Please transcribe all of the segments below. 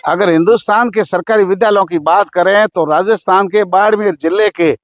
अगर हिंदुस्तान के सरकारी विद्यालयों की बात करें तो राजस्थान के बाड़मेर जिले के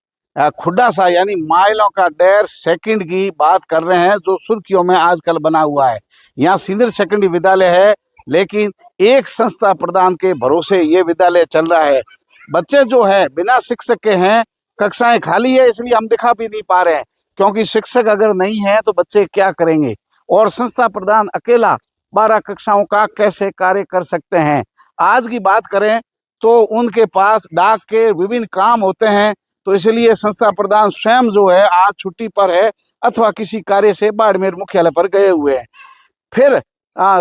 खुड्डासा यानी माइलों का डेर सेकंड की बात कर रहे हैं, जो सुर्खियों में आजकल बना हुआ है। यहाँ सीनियर सेकेंडरी विद्यालय है, लेकिन एक संस्था प्रदान के भरोसे ये विद्यालय चल रहा है। बच्चे जो है बिना शिक्षक के हैं, कक्षाएं खाली है, इसलिए हम दिखा भी नहीं पा रहे हैं, क्योंकि शिक्षक अगर नहीं है तो बच्चे क्या करेंगे। और संस्था प्रधान अकेला 12 कक्षाओं का कैसे कार्य कर सकते हैं। आज की बात करें तो उनके पास डाक के विभिन्न काम होते हैं, तो इसलिए संस्था प्रधान स्वयं जो है आज छुट्टी पर है अथवा किसी कार्य से बाड़मेर मुख्यालय पर गए हुए हैं। फिर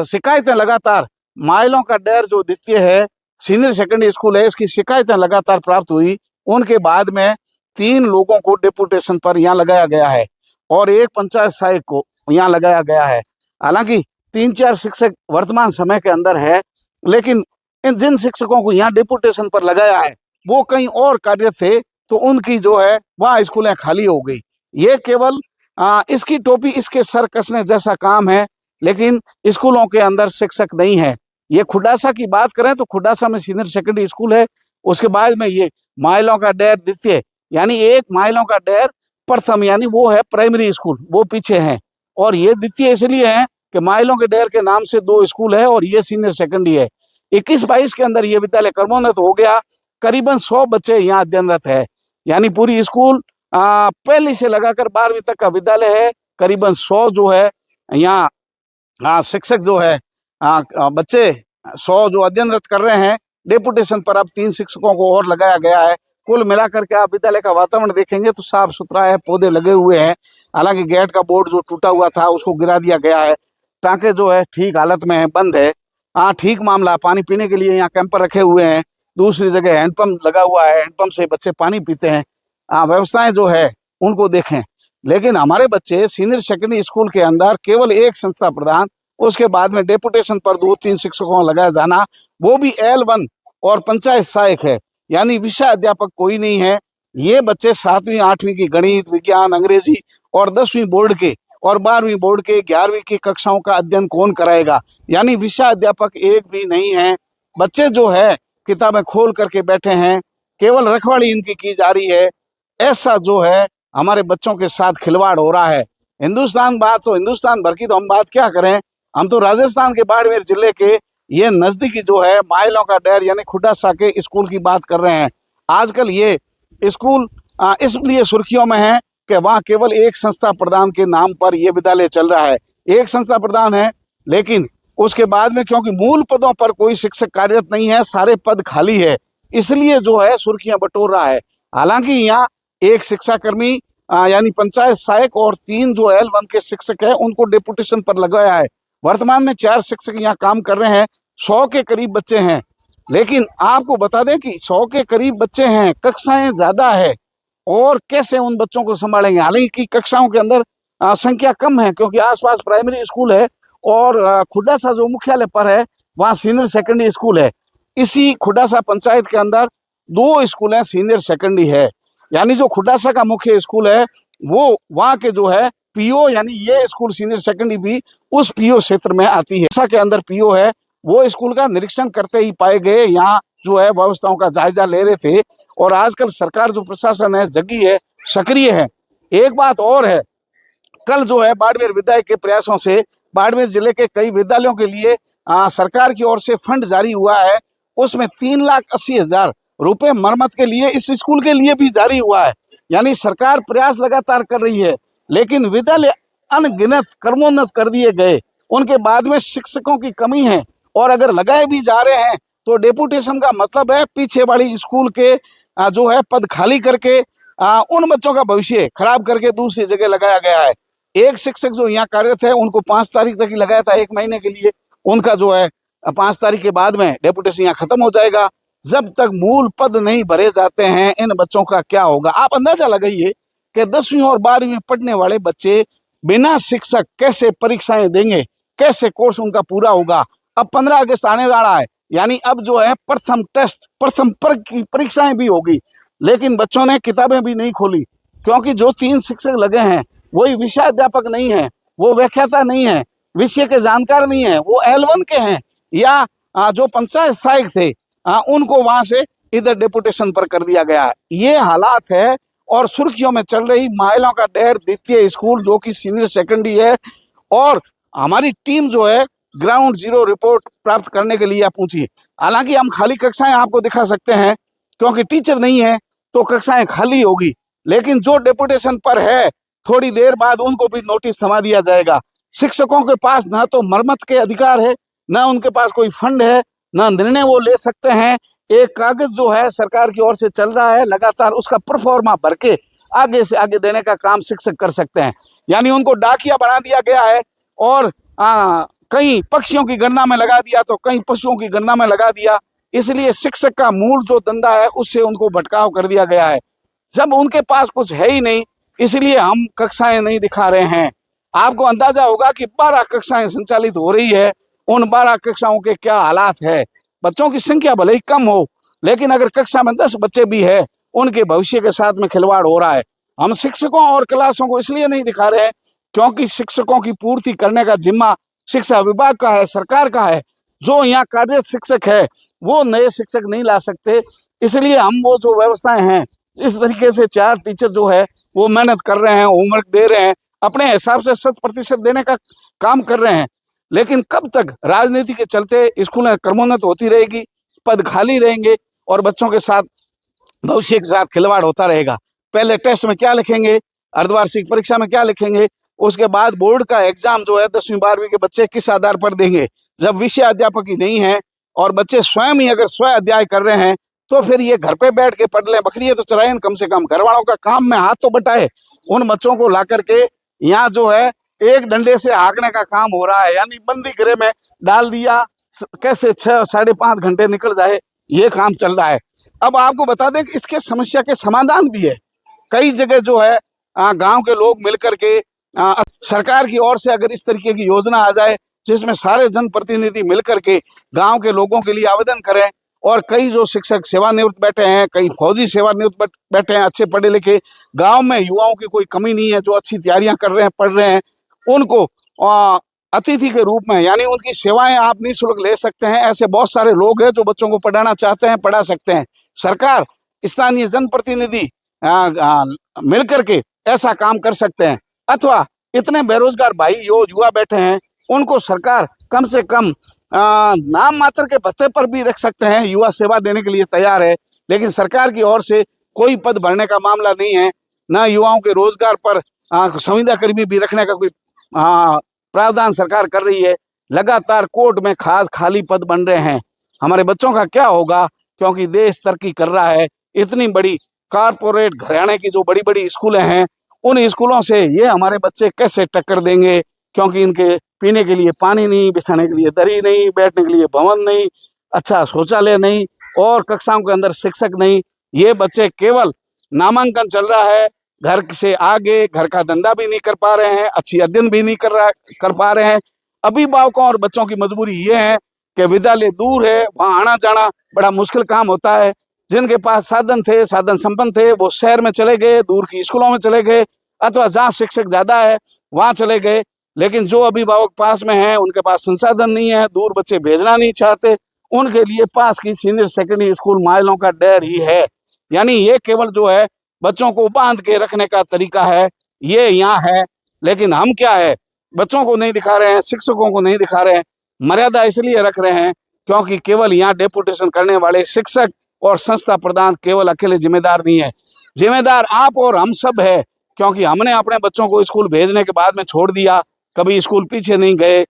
शिकायतें लगातार माइलों का डेर जो द्वितीय है सीनियर सेकेंडरी स्कूल है, इसकी शिकायतें लगातार प्राप्त हुई। उनके बाद में 3 लोगों को डेपुटेशन पर यहाँ लगाया गया है और एक पंचायत सहायक को यहाँ लगाया गया है। हालांकि 3-4 शिक्षक वर्तमान समय के अंदर है, लेकिन इन जिन शिक्षकों को यहाँ डेपुटेशन पर लगाया है वो कहीं और कार्य थे, तो उनकी जो है वहाँ स्कूलें खाली हो गई। ये केवल इसकी टोपी इसके सर कसने जैसा काम है, लेकिन स्कूलों के अंदर शिक्षक नहीं है। ये खुड्डासा की बात करें तो खुड्डासा में सीनियर सेकेंडरी स्कूल है, उसके बाद में ये माइलों का डेर द्वितीय यानी एक माइलों का डेर प्रथम यानी वो है प्राइमरी स्कूल, वो पीछे है। और ये द्वितीय इसलिए है कि माइलों के डेर के नाम से 2 स्कूल है और ये सीनियर सेकेंडरी है। 21-22 के अंदर ये विद्यालय क्रमोन्नत हो गया। करीबन 100 बच्चे यहाँ अध्ययनरत है, यानी पूरी स्कूल पहली से लगाकर 12वीं तक का विद्यालय है। करीबन 100 जो है यहाँ शिक्षक जो है बच्चे 100 जो अध्ययनरत कर रहे हैं। डेपुटेशन पर अब 3 शिक्षकों को और लगाया गया है। कुल मिलाकर के आप विद्यालय का वातावरण देखेंगे तो साफ सुथरा है, पौधे लगे हुए हैं। हालांकि गेट का बोर्ड जो टूटा हुआ था उसको गिरा दिया गया है। टांके जो है ठीक हालत में है, बंद है। ठीक मामला। पानी पीने के लिए यहाँ कैंपर रखे हुए हैं, दूसरी जगह हैंडपंप लगा हुआ है, हैंडपंप से बच्चे पानी पीते हैं। व्यवस्थाएं जो है उनको देखें। लेकिन हमारे बच्चे सीनियर सेकेंडरी स्कूल के अंदर केवल एक संस्था प्रधान, उसके बाद में डेपुटेशन पर 2-3 शिक्षकों को लगाया जाना, वो भी L1 और पंचायत सहायक है, यानी विषय अध्यापक कोई नहीं है। ये बच्चे 7वीं 8वीं की गणित विज्ञान अंग्रेजी और 10वीं बोर्ड के और 12वीं बोर्ड के 11वीं की कक्षाओं का अध्ययन कौन कराएगा, यानी विषय अध्यापक एक भी नहीं है। बच्चे जो है किताबें खोल करके बैठे हैं, केवल रखवाली इनकी की जा रही है। ऐसा जो है हमारे बच्चों के साथ खिलवाड़ हो रहा है। हिंदुस्तान भर की तो हम बात क्या करें, हम तो राजस्थान के बाड़मेर जिले के ये नजदीकी जो है माइलों का डेर यानी खुड्डासा के स्कूल की बात कर रहे हैं। आजकल ये स्कूल इसलिए सुर्खियों में है कि वहाँ केवल एक संस्था प्रधान के नाम पर यह विद्यालय चल रहा है। एक संस्था प्रधान है, लेकिन उसके बाद में क्योंकि मूल पदों पर कोई शिक्षक कार्यरत नहीं है, सारे पद खाली है, इसलिए जो है सुर्खियां बटोर रहा है। हालांकि यहाँ एक शिक्षाकर्मी यानी पंचायत सहायक और 3 जो L1 के शिक्षक है उनको डेपुटेशन पर लगाया है। वर्तमान में 4 शिक्षक यहाँ काम कर रहे हैं। 100 के करीब बच्चे हैं, लेकिन आपको बता दें कि 100 के करीब बच्चे हैं, कक्षाएं ज्यादा है, और कैसे उन बच्चों को संभालेंगे। हालांकि कक्षाओं के अंदर संख्या कम है, क्योंकि आसपास प्राइमरी स्कूल है और खुड्डासा जो मुख्यालय पर है वहाँ सीनियर सेकेंडरी स्कूल है। इसी खुड्डासा पंचायत के अंदर 2 स्कूल हैं सीनियर सेकेंडरी है, यानी जो खुड्डासा का मुख्य स्कूल है वो वहाँ के जो है पीओ, यानी ये स्कूल सीनियर सेकेंडरी भी उस पीओ क्षेत्र में आती है। के अंदर पीओ है, वो स्कूल का निरीक्षण करते ही पाए गए, यहाँ जो है व्यवस्थाओं का जायजा ले रहे थे। और आजकल सरकार जो प्रशासन है जगी है, सक्रिय है। एक बात और है, कल जो है बाड़मेर विधायक के प्रयासों से बाड़मेर जिले के कई विद्यालयों के लिए सरकार की ओर से फंड जारी हुआ है। उसमें 3,80,000 रुपए मरम्मत के लिए इस स्कूल के लिए भी जारी हुआ है। यानी सरकार प्रयास लगातार कर रही है, लेकिन विद्यालय अनगिनत क्रमोन्नत कर दिए गए। उनके बाद में शिक्षकों की कमी है, और अगर लगाए भी जा रहे हैं तो डेपुटेशन का मतलब है पीछे वाली स्कूल के जो है पद खाली करके उन बच्चों का भविष्य खराब करके दूसरी जगह लगाया गया है। एक शिक्षक जो यहाँ कार्यरत है उनको 5 तारीख तक ही लगाया था, 1 महीने के लिए। उनका जो है 5 तारीख के बाद में डेपुटेशन यहाँ खत्म हो जाएगा। जब तक मूल पद नहीं भरे जाते हैं इन बच्चों का क्या होगा। आप अंदाजा लगाइए कि 10वीं और 12वीं में पढ़ने वाले बच्चे बिना शिक्षक कैसे परीक्षाएं देंगे, कैसे कोर्स उनका पूरा होगा। अब 15 अगस्त आने वाला है, यानी अब जो है प्रथम टेस्ट, प्रथम वर्ग की परीक्षाएं भी होगी, लेकिन बच्चों ने किताबें भी नहीं खोली, क्योंकि जो 3 शिक्षक लगे हैं वही विषय अध्यापक नहीं है, वो व्याख्याता नहीं है, विषय के जानकार नहीं है, वो L1 के हैं या जो पंचायत सहायक थे उनको वहां से इधर डेपुटेशन पर कर दिया गया है। ये हालात है। और सुर्खियों में चल रही महिलाओं का डेर द्वितीय स्कूल जो कि सीनियर सेकेंडरी है, और हमारी टीम जो है ग्राउंड जीरो रिपोर्ट प्राप्त करने के लिए पहुंची। हालांकि हम खाली कक्षाएं आपको दिखा सकते हैं क्योंकि टीचर नहीं है तो कक्षाएं खाली होगी, लेकिन जो डेपुटेशन पर है थोड़ी देर बाद उनको भी नोटिस थमा दिया जाएगा। शिक्षकों के पास ना तो मरम्मत के अधिकार है, ना उनके पास कोई फंड है, ना निर्णय वो ले सकते हैं। एक कागज जो है सरकार की ओर से चल रहा है लगातार, उसका प्रोफार्मा भर के आगे से आगे देने का काम शिक्षक कर सकते हैं। यानी उनको डाकिया बना दिया गया है और कहीं पक्षियों की गणना में लगा दिया तो कहीं पशुओं की गणना में लगा दिया। इसलिए शिक्षक का मूल जो धंधा है उससे उनको भटकाव कर दिया गया है। जब उनके पास कुछ है ही नहीं, इसलिए हम कक्षाएं नहीं दिखा रहे हैं। आपको अंदाजा होगा कि 12 कक्षाएं संचालित हो रही है। उन 12 कक्षाओं के क्या हालात है। बच्चों की संख्या भले ही कम हो, लेकिन अगर कक्षा में 10 बच्चे भी है, उनके भविष्य के साथ में खिलवाड़ हो रहा है। हम शिक्षकों और क्लासों को इसलिए नहीं दिखा रहे हैं क्योंकि शिक्षकों की पूर्ति करने का जिम्मा शिक्षा विभाग का है, सरकार का है। जो यहाँ कार्यरत शिक्षक है वो नए शिक्षक नहीं ला सकते। इसलिए हम वो जो व्यवस्थाएं हैं, इस तरीके से 4 टीचर जो है वो मेहनत कर रहे हैं, होमवर्क दे रहे हैं, अपने हिसाब से 100% देने का काम कर रहे हैं। लेकिन कब तक राजनीति के चलते स्कूलें क्रमोन्नत होती रहेगी, पद खाली रहेंगे और बच्चों के साथ भविष्य के साथ खिलवाड़ होता रहेगा। पहले टेस्ट में क्या लिखेंगे, अर्धवार्षिक परीक्षा में क्या लिखेंगे, उसके बाद बोर्ड का एग्जाम जो है 10वीं 12वीं के बच्चे किस आधार पर देंगे। जब विषय अध्यापक ही नहीं है और बच्चे स्वयं ही अगर स्व अध्याय कर रहे हैं तो फिर ये घर पे बैठ के पढ़ लें, बकरियां तो चराएं, कम से कम घर वालों का काम में हाथ तो बटाए। उन बच्चों को ला करके यहाँ जो है एक डंडे से हाँकने का काम हो रहा है, यानी बंदी गृह में डाल दिया, कैसे 6 साढ़े 5 घंटे निकल जाए, ये काम चल रहा है। अब आपको बता दें कि इसके समस्या के समाधान भी है। कई जगह जो है गांव के लोग मिलकर के सरकार की ओर से अगर इस तरीके की योजना आ जाए जिसमें सारे जनप्रतिनिधि मिलकर के गांव के लोगों के लिए आवेदन करें, और कई जो शिक्षक सेवानिवृत्त बैठे हैं, कई फौजी सेवानिवृत्त बैठे हैं, अच्छे पढ़े लिखे, गांव में युवाओं की कोई कमी नहीं है जो अच्छी तैयारियां कर रहे हैं, पढ़ रहे हैं, उनको अतिथि के रूप में यानी उनकी सेवाएं आप निःशुल्क ले सकते हैं। ऐसे बहुत सारे लोग हैं जो बच्चों को पढ़ाना चाहते हैं, पढ़ा सकते हैं। सरकार, स्थानीय जनप्रतिनिधि मिलकर के ऐसा काम कर सकते हैं। अथवा इतने बेरोजगार भाई युवा बैठे हैं, उनको सरकार कम से कम नाम मात्र के भत्ते पर भी रख सकते हैं। युवा सेवा देने के लिए तैयार है, लेकिन सरकार की ओर से कोई पद भरने का मामला नहीं है, ना युवाओं के रोजगार पर संविदा कर्मी भी रखने का कोई प्रावधान सरकार कर रही है। लगातार कोर्ट में खाली पद बन रहे हैं। हमारे बच्चों का क्या होगा, क्योंकि देश तरक्की कर रहा है। इतनी बड़ी कारपोरेट घराने की जो बड़ी बड़ी स्कूलें हैं, उन स्कूलों से ये हमारे बच्चे कैसे टक्कर देंगे, क्योंकि इनके पीने के लिए पानी नहीं, बिछाने के लिए दरी नहीं, बैठने के लिए भवन नहीं, अच्छा शौचालय नहीं, और कक्षाओं के अंदर शिक्षक नहीं। ये बच्चे केवल नामांकन चल रहा है, घर से आगे घर का धंधा भी नहीं कर पा रहे हैं, अच्छी अध्ययन भी नहीं कर पा रहे हैं। अभिभावकों और बच्चों की मजबूरी ये है कि विद्यालय दूर है, वहाँ आना जाना बड़ा मुश्किल काम होता है। जिनके पास साधन थे, साधन संपन्न थे, वो शहर में चले गए, दूर की स्कूलों में चले गए, अथवा जहाँ शिक्षक ज्यादा है वहाँ चले गए। लेकिन जो अभिभावक पास में हैं, उनके पास संसाधन नहीं है, दूर बच्चे भेजना नहीं चाहते, उनके लिए पास की सीनियर सेकेंडरी स्कूल माइलों का डेर ही है। यानी ये केवल जो है बच्चों को बांध के रखने का तरीका है, ये यहाँ है। लेकिन हम क्या है, बच्चों को नहीं दिखा रहे हैं, शिक्षकों को नहीं दिखा रहे हैं। मर्यादा इसलिए रख रहे हैं क्योंकि केवल यहाँ डेपुटेशन करने वाले शिक्षक और संस्था प्रधान केवल अकेले जिम्मेदार नहीं है। जिम्मेदार आप और हम सब है, क्योंकि हमने अपने बच्चों को स्कूल भेजने के बाद में छोड़ दिया, कभी स्कूल पीछे नहीं गए।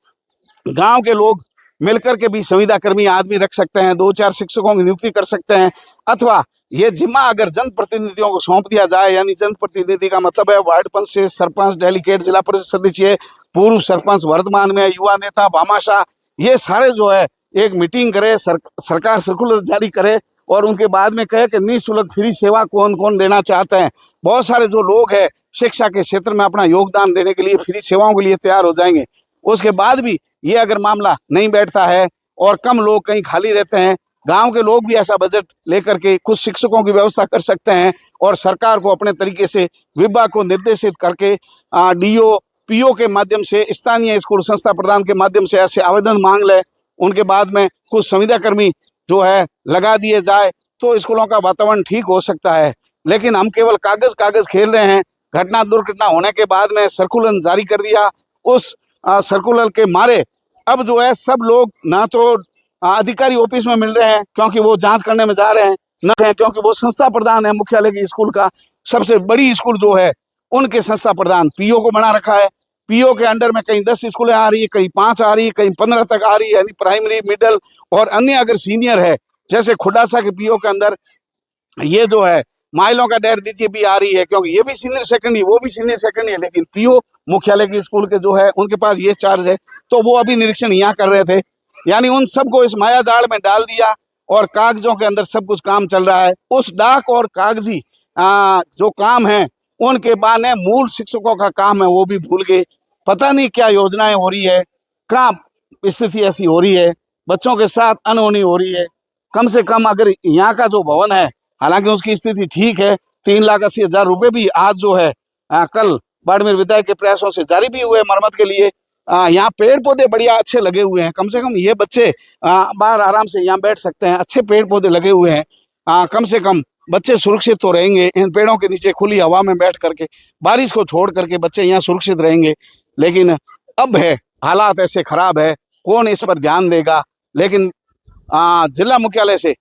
गांव के लोग मिलकर के भी संविदा कर्मी आदमी रख सकते हैं, 2-4 शिक्षकों की नियुक्ति कर सकते हैं। अथवा ये जिम्मा अगर जनप्रतिनिधियों को सौंप दिया जाए, यानी जनप्रतिनिधि का मतलब है वार्ड पंच से सरपंच, डेलीगेट, जिला परिषद सदस्य, पूर्व सरपंच, वर्तमान में युवा नेता, भामाशाह, ये सारे जो है एक मीटिंग करे, सरकार सर्कुलर जारी करे और उनके बाद में कहे कि निःशुल्क फ्री सेवा कौन कौन देना चाहते हैं। बहुत सारे जो लोग हैं शिक्षा के क्षेत्र में अपना योगदान देने के लिए, फ्री सेवाओं के लिए तैयार हो जाएंगे। उसके बाद भी ये अगर मामला नहीं बैठता है और कम लोग कहीं खाली रहते हैं, गांव के लोग भी ऐसा बजट लेकर के कुछ शिक्षकों की व्यवस्था कर सकते हैं और सरकार को अपने तरीके से विभाग को निर्देशित करके डीओ पीओ के माध्यम से, स्थानीय स्कूल संस्था प्रधान के माध्यम से ऐसे आवेदन मांग ले, उनके बाद में कुछ संविदा कर्मी जो है लगा दिए जाए तो स्कूलों का वातावरण ठीक हो सकता है। लेकिन हम केवल कागज खेल रहे हैं। घटना दुर्घटना होने के बाद में सर्कुलर जारी कर दिया। उस सर्कुलर के मारे अब जो है सब लोग ना तो अधिकारी ऑफिस में मिल रहे हैं क्योंकि वो जांच करने में जा रहे हैं, न है क्योंकि वो संस्था प्रधान है मुख्यालय की स्कूल का, सबसे बड़ी स्कूल जो है उनके संस्था प्रधान पीओ को बना रखा है। पीओ के अंडर में कहीं 10 स्कूलें आ रही है, कहीं 5 आ रही है, कहीं 15 तक आ रही है, यानी प्राइमरी, मिडिल और अन्य अगर सीनियर है, जैसे खुडासा के पीओ के अंदर ये जो है माइलों का डेढ़ द्वितीय भी आ रही है, क्योंकि ये भी सीनियर सेकेंडरी, वो भी सीनियर सेकेंडरी है, लेकिन पीओ मुख्यालय की स्कूल के जो है उनके पास ये चार्ज है, तो वो अभी निरीक्षण यहाँ कर रहे थे। यानी उन सबको इस माया जाल में डाल दिया और कागजों के अंदर सब कुछ काम चल रहा है। उस डाक और कागजी जो काम है उनके बाद मूल शिक्षकों का काम है वो भी भूल गए। पता नहीं क्या योजनाएं हो रही है, कहाँ स्थिति ऐसी हो रही है, बच्चों के साथ अनहोनी हो रही है। कम से कम अगर यहाँ का जो भवन है, हालांकि उसकी स्थिति ठीक है, 3,80,000 रुपए भी आज जो है कल बाड़मेर विधायक के प्रयासों से जारी भी हुए मरम्मत के लिए। यहाँ पेड़ पौधे बढ़िया अच्छे लगे हुए हैं, कम से कम ये बच्चे बाहर आराम से यहाँ बैठ सकते हैं, अच्छे पेड़ पौधे लगे हुए हैं। कम से कम बच्चे सुरक्षित तो रहेंगे इन पेड़ों के नीचे खुली हवा में बैठ करके, बारिश को छोड़ करके बच्चे यहाँ सुरक्षित रहेंगे। लेकिन अब है हालात ऐसे खराब है, कौन इस पर ध्यान देगा। लेकिन जिला मुख्यालय से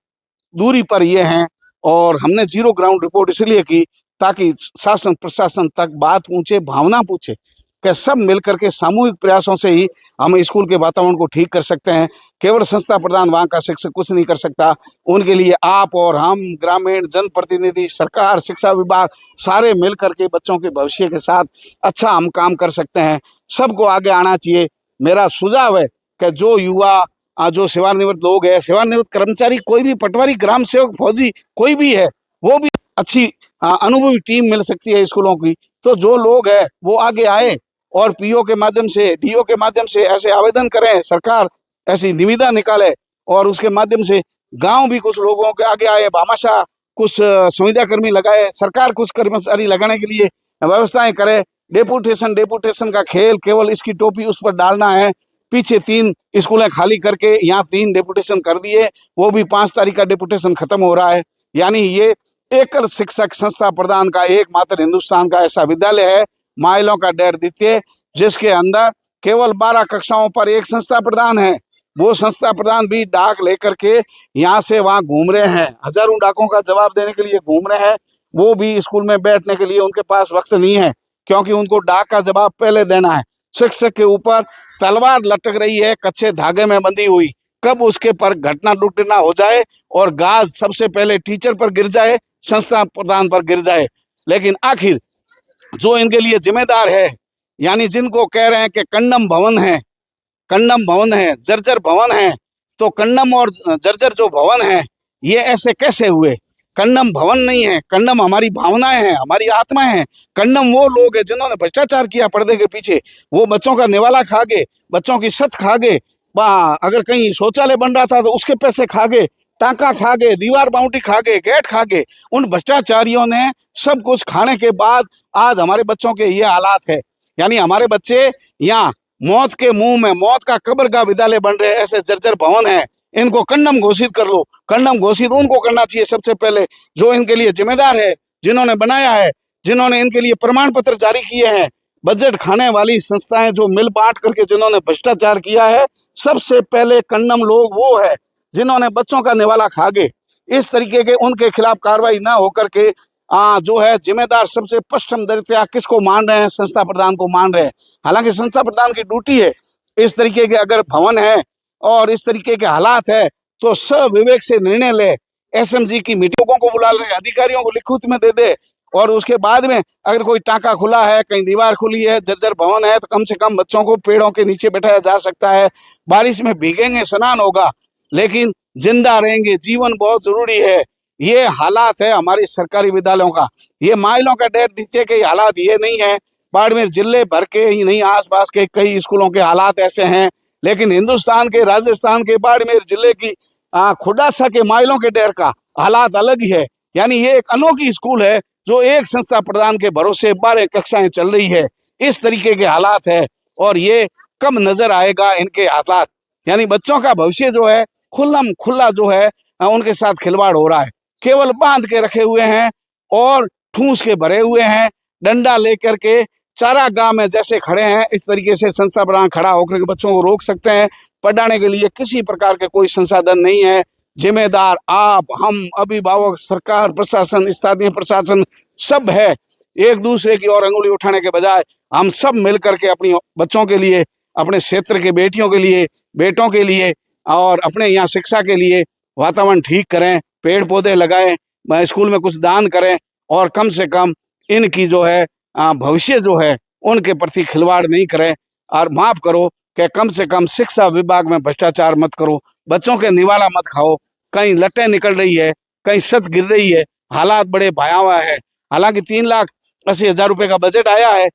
दूरी पर ये हैं और हमने जीरो ग्राउंड रिपोर्ट इसलिए की ताकि शासन प्रशासन तक बात पहुंचे, भावना पूछे कि सब मिलकर के सामूहिक प्रयासों से ही हम स्कूल के वातावरण को ठीक कर सकते हैं। केवल संस्था प्रधान वहाँ का शिक्षक कुछ नहीं कर सकता, उनके लिए आप और हम, ग्रामीण जनप्रतिनिधि, सरकार, शिक्षा विभाग सारे मिल करके बच्चों के भविष्य के साथ अच्छा हम काम कर सकते हैं। सबको आगे आना चाहिए। मेरा सुझाव है कि जो युवा, जो सेवानिवृत्त लोग हैं, सेवानिवृत्त कर्मचारी, कोई भी पटवारी, ग्राम सेवक, फौजी कोई भी है, वो भी अच्छी अनुभवी टीम मिल सकती है स्कूलों की। तो जो लोग हैं वो आगे आए और पीओ के माध्यम से, डीओ के माध्यम से ऐसे आवेदन करें, सरकार ऐसी निविदा निकाले और उसके माध्यम से गांव भी कुछ लोगों के आगे आए, भामाशाह कुछ संविदा कर्मी लगाए, सरकार कुछ कर्मचारी लगाने के लिए व्यवस्थाएं करे। डेपुटेशन का खेल, केवल इसकी टोपी उस पर डालना है। पीछे 3 स्कूलें खाली करके यहाँ 3 डेपुटेशन कर दिए, वो भी 5 तारीख का डेपुटेशन खत्म हो रहा है। यानी ये एकल शिक्षक संस्था प्रधान का एकमात्र हिंदुस्तान का ऐसा विद्यालय है, माइलों का डेढ़ द्वितीय, जिसके अंदर केवल 12 कक्षाओं पर एक संस्था प्रधान है। वो संस्था प्रधान भी डाक लेकर के यहाँ से वहाँ घूम रहे हैं, हजारों डाकों का जवाब देने के लिए घूम रहे हैं। वो भी स्कूल में बैठने के लिए उनके पास वक्त नहीं है, क्योंकि उनको डाक का जवाब पहले देना है। शिक्षक के ऊपर तलवार लटक रही है कच्चे धागे में बंधी हुई, कब उसके पर घटना दुर्घटना हो जाए और गाज सबसे पहले टीचर पर गिर जाए, संस्था प्रधान पर गिर जाए। लेकिन आखिर जो इनके लिए जिम्मेदार है, यानी जिनको कह रहे हैं कि कंडम भवन है, जर्जर भवन है, तो कंडम और जर्जर जो भवन है ये ऐसे कैसे हुए? कंडम भवन नहीं है, कंडम हमारी भावनाएं हैं, हमारी आत्माएं हैं। कंडम वो लोग हैं जिन्होंने भ्रष्टाचार किया पर्दे के पीछे, वो बच्चों का निवाला खा गए, बच्चों की छत खा गए, अगर कहीं शौचालय बन रहा था तो उसके पैसे खा गए, टांका खा गए, दीवार बाउंड्री खा गए, गेट खा गए। उन भ्रष्टाचारियों ने सब कुछ खाने के बाद आज हमारे बच्चों के ये हालात है। यानी हमारे बच्चे यहाँ मौत के मुंह में, मौत का कब्र का विद्यालय बन रहे, ऐसे जर्जर भवन है। इनको कंडम घोषित कर लो। कंडम घोषित उनको करना चाहिए सबसे पहले जो इनके लिए जिम्मेदार है, जिन्होंने बनाया है, जिन्होंने इनके लिए प्रमाण पत्र जारी किए हैं। बजट खाने वाली संस्थाएं जो मिल बांट करके जिन्होंने भ्रष्टाचार किया है, सबसे पहले कंडम लोग वो है जिन्होंने बच्चों का निवाला खा गए। इस तरीके के उनके खिलाफ कार्रवाई ना होकर के जो है जिम्मेदार सबसे पश्चिम दरिया किसको मान रहे हैं? संस्था प्रधान को मान रहे हैं। हालांकि संस्था प्रधान की ड्यूटी है, इस तरीके के अगर भवन है और इस तरीके के हालात है तो सविवेक से निर्णय ले, एसएमजी की मीटिंगों को बुला ले, अधिकारियों को लिखित में दे दे, और उसके बाद में अगर कोई टांका खुला है, कहीं दीवार खुली है, जर्जर भवन है, तो कम से कम बच्चों को पेड़ों के नीचे बैठाया जा सकता है। बारिश में भीगेंगे, स्नान होगा, लेकिन जिंदा रहेंगे। जीवन बहुत जरूरी है। ये हालात है हमारी सरकारी विद्यालयों का। ये माइलों का डेढ़ द्वितीय के हालात ये नहीं है, बाड़मेर जिले भर के ही नहीं, आसपास के कई स्कूलों के हालात ऐसे हैं। लेकिन हिंदुस्तान के, राजस्थान के बाड़मेर जिले की खुडासा के माइलों के डेर का हालात अलग ही है। यानी ये एक अनोखी स्कूल है जो एक संस्था प्रधान के भरोसे 12 कक्षाएं चल रही है। इस तरीके के हालात है और ये कब नजर आएगा इनके हालात। यानी बच्चों का भविष्य जो है खुल्लम खुल्ला जो है उनके साथ खिलवाड़ हो रहा है। केवल बांध के रखे हुए हैं और ठूस के भरे हुए हैं। डंडा लेकर के चारागाह में जैसे खड़े हैं इस तरीके से संस्था बना खड़ा होकर के बच्चों को रोक सकते हैं। पढ़ाने के लिए किसी प्रकार के कोई संसाधन नहीं है। जिम्मेदार आप, हम, अभिभावक, सरकार, प्रशासन, स्थानीय प्रशासन सब है। एक दूसरे की ओर अंगुली उठाने के बजाय हम सब मिलकर के अपनी बच्चों के लिए, अपने क्षेत्र के बेटियों के लिए, बेटों के लिए और अपने यहाँ शिक्षा के लिए वातावरण ठीक करें, पेड़ पौधे लगाएं, स्कूल में कुछ दान करें और कम से कम इनकी जो है भविष्य जो है उनके प्रति खिलवाड़ नहीं करें। और माफ करो कि कम से कम शिक्षा विभाग में भ्रष्टाचार मत करो, बच्चों के निवाला मत खाओ। कहीं लटें निकल रही है, कहीं छत गिर रही है, हालात बड़े भयावह है। हालांकि 3,80,000 रुपए का बजट आया है,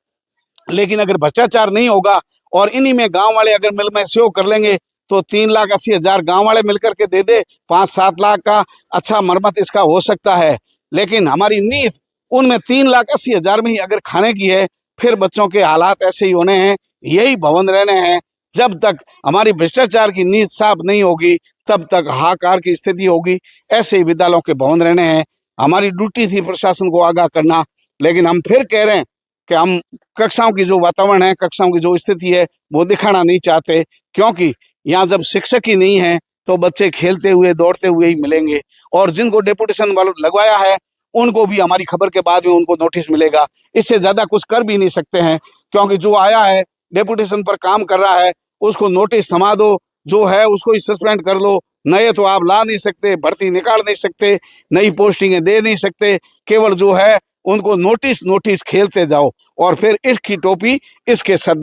लेकिन अगर भ्रष्टाचार नहीं होगा और इन्हीं में गांव वाले अगर मिल में सहयोग कर लेंगे तो 3,80,000 गांव वाले मिलकर के दे दे, 5-7 लाख का अच्छा मरम्मत इसका हो सकता है। लेकिन हमारी नीयत उनमें 3,80,000 में ही अगर खाने की है, फिर बच्चों के हालात ऐसे ही होने हैं, यही भवन रहने हैं। जब तक हमारी भ्रष्टाचार की नीयत साफ नहीं होगी तब तक हाहाकार की स्थिति होगी। ऐसे ही विद्यालयों के भवन रहने हैं। हमारी ड्यूटी थी प्रशासन को आगाह करना, लेकिन हम फिर कह रहे हैं कि हम कक्षाओं की जो वातावरण है, कक्षाओं की जो स्थिति है वो दिखाना नहीं चाहते, क्योंकि यहाँ जब शिक्षक ही नहीं है तो बच्चे खेलते हुए दौड़ते हुए ही मिलेंगे। और जिनको डेपुटेशन वालों लगवाया है उनको भी हमारी खबर के बाद में उनको नोटिस मिलेगा। इससे ज्यादा कुछ कर भी नहीं सकते हैं, क्योंकि जो आया है डेपुटेशन पर काम कर रहा है उसको नोटिस थमा दो, जो है उसको ही सस्पेंड कर लो। नए तो आप ला नहीं सकते, भर्ती निकाल नहीं सकते, नई पोस्टिंगें दे नहीं सकते। केवल जो है उनको नोटिस खेलते जाओ और फिर इसकी टोपी इसके सर